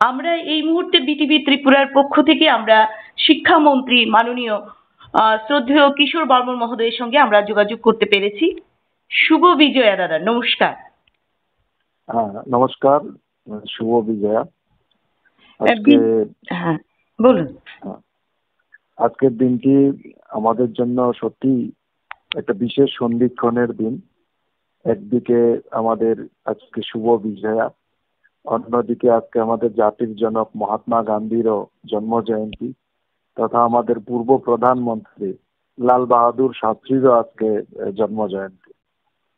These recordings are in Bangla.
আমরা এই মুহূর্তে বিটিভি ত্রিপুরার পক্ষ থেকে আমরা শিক্ষামন্ত্রী মাননীয় শ্রদ্ধেয় কিশোর বর্মন মহোদয়ের সঙ্গে আমরা যোগাযোগ করতে পেরেছি। শুভ বিজয়া দাদা, নমস্কার। হ্যাঁ, নমস্কার, শুভ বিজয়া। আজকে হ্যাঁ বলুন। আজকের দিনটি আমাদের জন্য সত্যি একটা বিশেষ সন্ধিক্ষণের দিন। একদিকে আমাদের আজকে শুভ বিজয়া, অন্যদিকে আজকে আমাদের জাতির জনক মহাত্মা গান্ধীরও জন্ম জয়ন্তী তথা আমাদের পূর্ব প্রধানমন্ত্রী লাল বাহাদুর শাস্ত্রীরও আজকে জন্ম জয়ন্তী।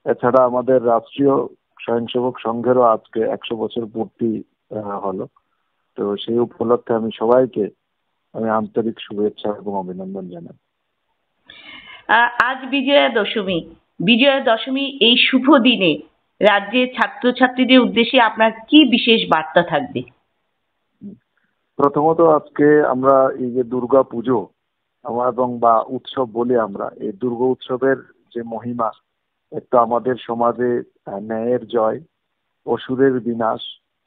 এছাড়া আমাদের রাষ্ট্রীয় স্বয়ংসেবক সংঘেরও আজকে 100 বছর পূর্তি হলো। তো সেই উপলক্ষে আমি সবাইকে আন্তরিক শুভেচ্ছা এবং অভিনন্দন জানাই। আজ বিজয়া দশমী। বিজয়া দশমী এই শুভ দিনে রাজ্যের ছাত্রছাত্রীদের উদ্দেশ্যে আপনার কি বিশেষ বার্তা থাকবে? প্রথমত আজকে আমরা এই যে দুর্গা পুজো এবং বা উৎসব বলি, আমরা এই দুর্গা উৎসবের যে মহিমা, একটা আমাদের সমাজে ন্যায়ের জয়, অসুরের বিনাশ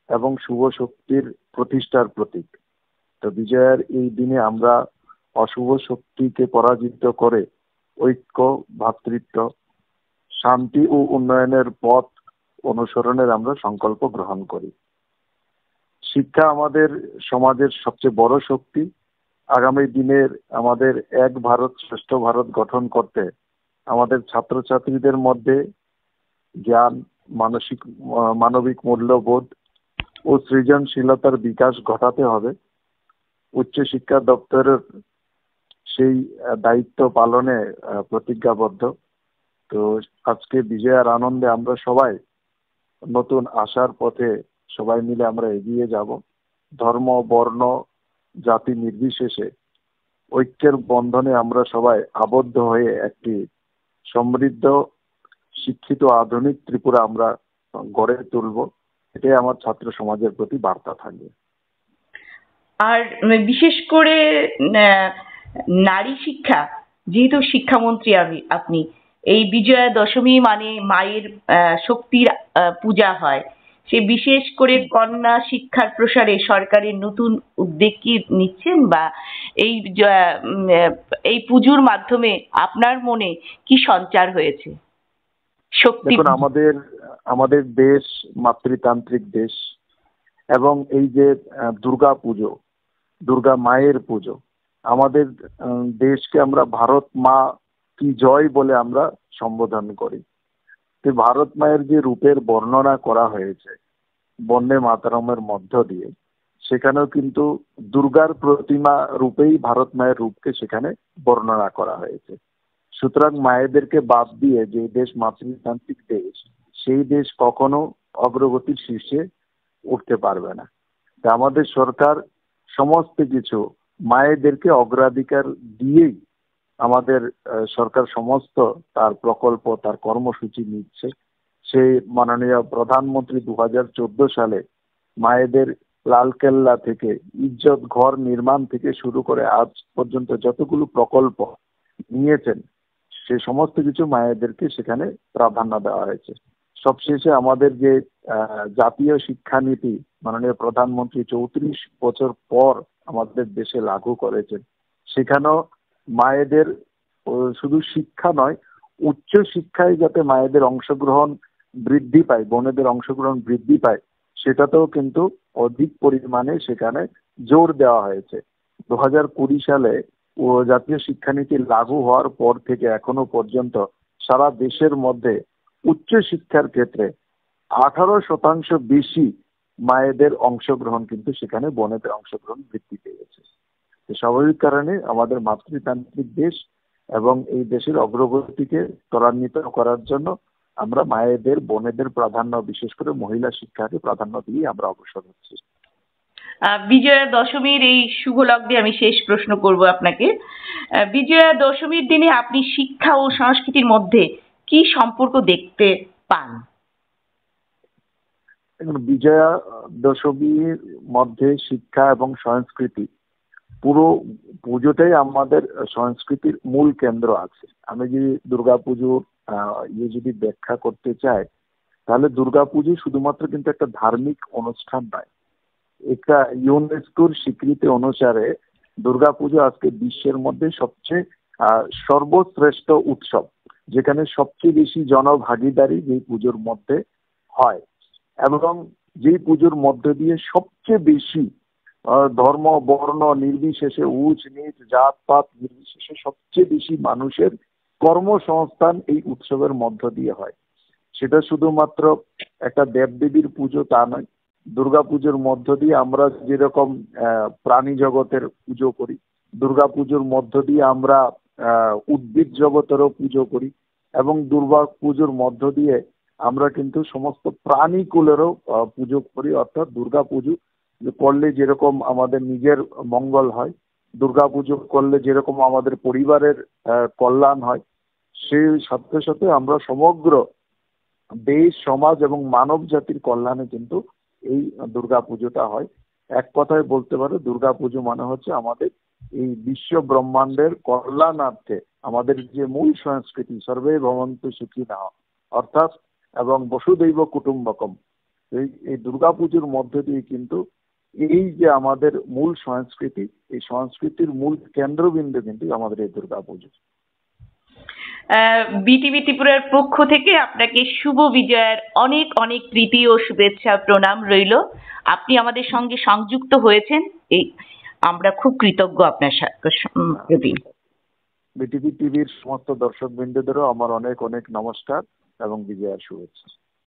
এবং শুভ শক্তির প্রতিষ্ঠার প্রতীক। তো বিজয়ের এই দিনে আমরা অশুভ শক্তিকে পরাজিত করে ঐক্য, ভ্রাতৃত্ব, শান্তি ও উন্নয়নের পথ অনুসরণের আমরা সংকল্প গ্রহণ করি। শিক্ষা আমাদের সমাজের সবচেয়ে বড় শক্তি। আগামী দিনের আমাদের এক ভারত শ্রেষ্ঠ ভারত গঠন করতে আমাদের ছাত্রছাত্রীদের মধ্যে জ্ঞান, মানবিক মূল্যবোধ ও সৃজনশীলতার বিকাশ ঘটাতে হবে। উচ্চশিক্ষা দপ্তরের সেই দায়িত্ব পালনে প্রতিজ্ঞাবদ্ধ। তো আজকে বিজয়ার আনন্দে আমরা সবাই নতুন আশার পথে সবাই মিলে আমরা এগিয়ে যাব। ধর্ম, বর্ণ, জাতি নির্বিশেষে ঐক্যের বন্ধনে আমরা সবাই আবদ্ধ হয়ে একটি সমৃদ্ধ, শিক্ষিত, আধুনিক ত্রিপুরা আমরা গড়ে তুলব। এটাই আমার ছাত্র সমাজের প্রতি বার্তা থাকবে। আর বিশেষ করে নারী শিক্ষা, যেহেতু শিক্ষামন্ত্রী আপনি, এই বিজয়া দশমী মানে মায়ের শক্তির পূজা হয়, সে বিশেষ করে কন্যা শিক্ষার প্রসারে সরকারের নতুন উদ্যোগ কি নিচ্ছেন, বা এই পুজোর মাধ্যমে আপনার মনে কি সঞ্চার হয়েছে? শক্তি। আমাদের দেশ মাতৃতান্ত্রিক দেশ, এবং এই যে দুর্গা পুজো, দুর্গা মায়ের পুজো, আমাদের দেশকে আমরা ভারত মা কি জয় বলে আমরা সম্বোধন করি। ভারত মায়ের যে রূপের বর্ণনা করা হয়েছে বন্দে মাতরমের মধ্য দিয়ে, সেখানেও কিন্তু দুর্গার প্রতিমা রূপেই ভারত মায়ের রূপকে সেখানে বর্ণনা করা হয়েছে। সুতরাং মায়েদেরকে বাদ দিয়ে যে দেশ মাতৃতান্ত্রিক দেশ, সেই দেশ কখনো অগ্রগতির শীর্ষে উঠতে পারবে না। আমাদের সরকার সমস্ত কিছু মায়েদেরকে অগ্রাধিকার দিয়েই আমাদের সরকার সমস্ত তার প্রকল্প, তার কর্মসূচি নিচ্ছে। সেই মাননীয় প্রধানমন্ত্রী 2014 সালে মায়েদের লালকেল্লা থেকে ইজ্জত ঘর নির্মাণ থেকে শুরু করে আজ পর্যন্ত যতগুলো প্রকল্প নিয়েছেন, সে সমস্ত কিছু মায়েদেরকে সেখানে প্রাধান্য দেওয়া হয়েছে। সবশেষে আমাদের যে জাতীয় শিক্ষানীতি মাননীয় প্রধানমন্ত্রী 34 বছর পর আমাদের দেশে লাগু করেছেন, সেখানেও মায়েদের শুধু শিক্ষা নয়, উচ্চ শিক্ষায় যাতে মায়েদের অংশগ্রহণ বৃদ্ধি পায়, বোনেদের অংশগ্রহণ বৃদ্ধি পায়, সেটাতেও কিন্তু অধিক পরিমাণে সেখানে জোর দেওয়া হয়েছে। 2020 সালে জাতীয় শিক্ষানীতি লাগু হওয়ার পর থেকে এখনো পর্যন্ত সারা দেশের মধ্যে উচ্চ শিক্ষার ক্ষেত্রে 18% বেশি মায়েদের অংশগ্রহণ কিন্তু সেখানে বোনেদের অংশগ্রহণ বৃদ্ধি পেয়েছে। স্বাভাবিক কারণে আমাদের মাতৃতান্ত্রিক দেশ এবং এই দেশের অগ্রগতিকে ত্বরান্বিত করার জন্য আমরা মায়েদের, বোনেদের প্রাধান্য, বিশেষ করে মহিলা শিক্ষাকে প্রাধান্য দিয়ে আমরা অগ্রসর হচ্ছি। বিজয়া দশমীর এই শুভ লগ্নে আমি শেষ প্রশ্ন করব আপনাকে। বিজয়া দশমীর দিনে আপনি শিক্ষা ও সংস্কৃতির মধ্যে কি সম্পর্ক দেখতে পান? বিজয়া দশমীর মধ্যে শিক্ষা এবং সংস্কৃতি, পুরো পুজোটাই আমাদের সংস্কৃতির মূল কেন্দ্র আছে। আমি যদি দুর্গাপুজোর যদি ব্যাখ্যা করতে চাই, তাহলে দুর্গাপুজো শুধুমাত্র কিন্তু একটা ধার্মিক অনুষ্ঠান নয়, একটা ইউনেস্কোর স্বীকৃতি অনুসারে দুর্গাপুজো আজকে বিশ্বের মধ্যে সবচেয়ে সর্বশ্রেষ্ঠ উৎসব, যেখানে সবচেয়ে বেশি জনভাগিদারি যেই পুজোর মধ্যে হয়, এবং যেই পুজোর মধ্যে দিয়ে সবচেয়ে বেশি ধর্ম বর্ণ নির্বিশেষে, উঁচ নিচ জাত পাত নির্বিশেষে সবচেয়ে বেশি মানুষের কর্মসংস্থান এই উৎসবের মধ্য দিয়ে হয়। সেটা শুধুমাত্র একটা দেবদেবীর পুজো তা নয়। দুর্গাপুজোর মধ্য দিয়ে আমরা যেরকম প্রাণী জগতের পুজো করি, দুর্গাপুজোর মধ্য দিয়ে আমরা উদ্ভিদ জগতেরও পুজো করি, এবং দুর্গা পুজোর মধ্য দিয়ে আমরা কিন্তু সমস্ত প্রাণীকুলেরও পুজো করি। অর্থাৎ দুর্গা পুজো করলে যেরকম আমাদের নিজের মঙ্গল হয়, দুর্গা পুজো করলে যেরকম আমাদের পরিবারের কল্যাণ হয়, সেই সাথে সাথে আমরা সমগ্র দেশ সমাজ এবং মানব জাতির কল্যাণে কিন্তু এই দুর্গা পুজোটা হয়। এক কথায় বলতে পারো দুর্গা পুজো মানে হচ্ছে আমাদের এই বিশ্ব ব্রহ্মাণ্ডের কল্যাণার্থে আমাদের যে মূল সংস্কৃতি সর্বে ভবন্তু সুখিনঃ অর্থাৎ এবং বসুদৈব কুটুম্বকম, এই দুর্গা পুজোর মধ্যে দিয়ে কিন্তু এই যে আমাদের মূল সংস্কৃতি, এই সংস্কৃতির মূল কেন্দ্রবিন্দু কিন্তু আমাদের এই দুর্গা পুজো। বিটিভি ত্রিপুরার পক্ষ থেকে আপনাকে শুভ বিজয়ার অনেক অনেক প্রীতি ও শুভেচ্ছা প্রণাম রইল। আপনি আমাদের সঙ্গে সংযুক্ত হয়েছেন, এই আমরা খুব কৃতজ্ঞ আপনার প্রতি। বিটিভি টিভির সমস্ত দর্শক বৃন্দদেরও আমার অনেক অনেক নমস্কার এবং বিজয়ার শুভেচ্ছা।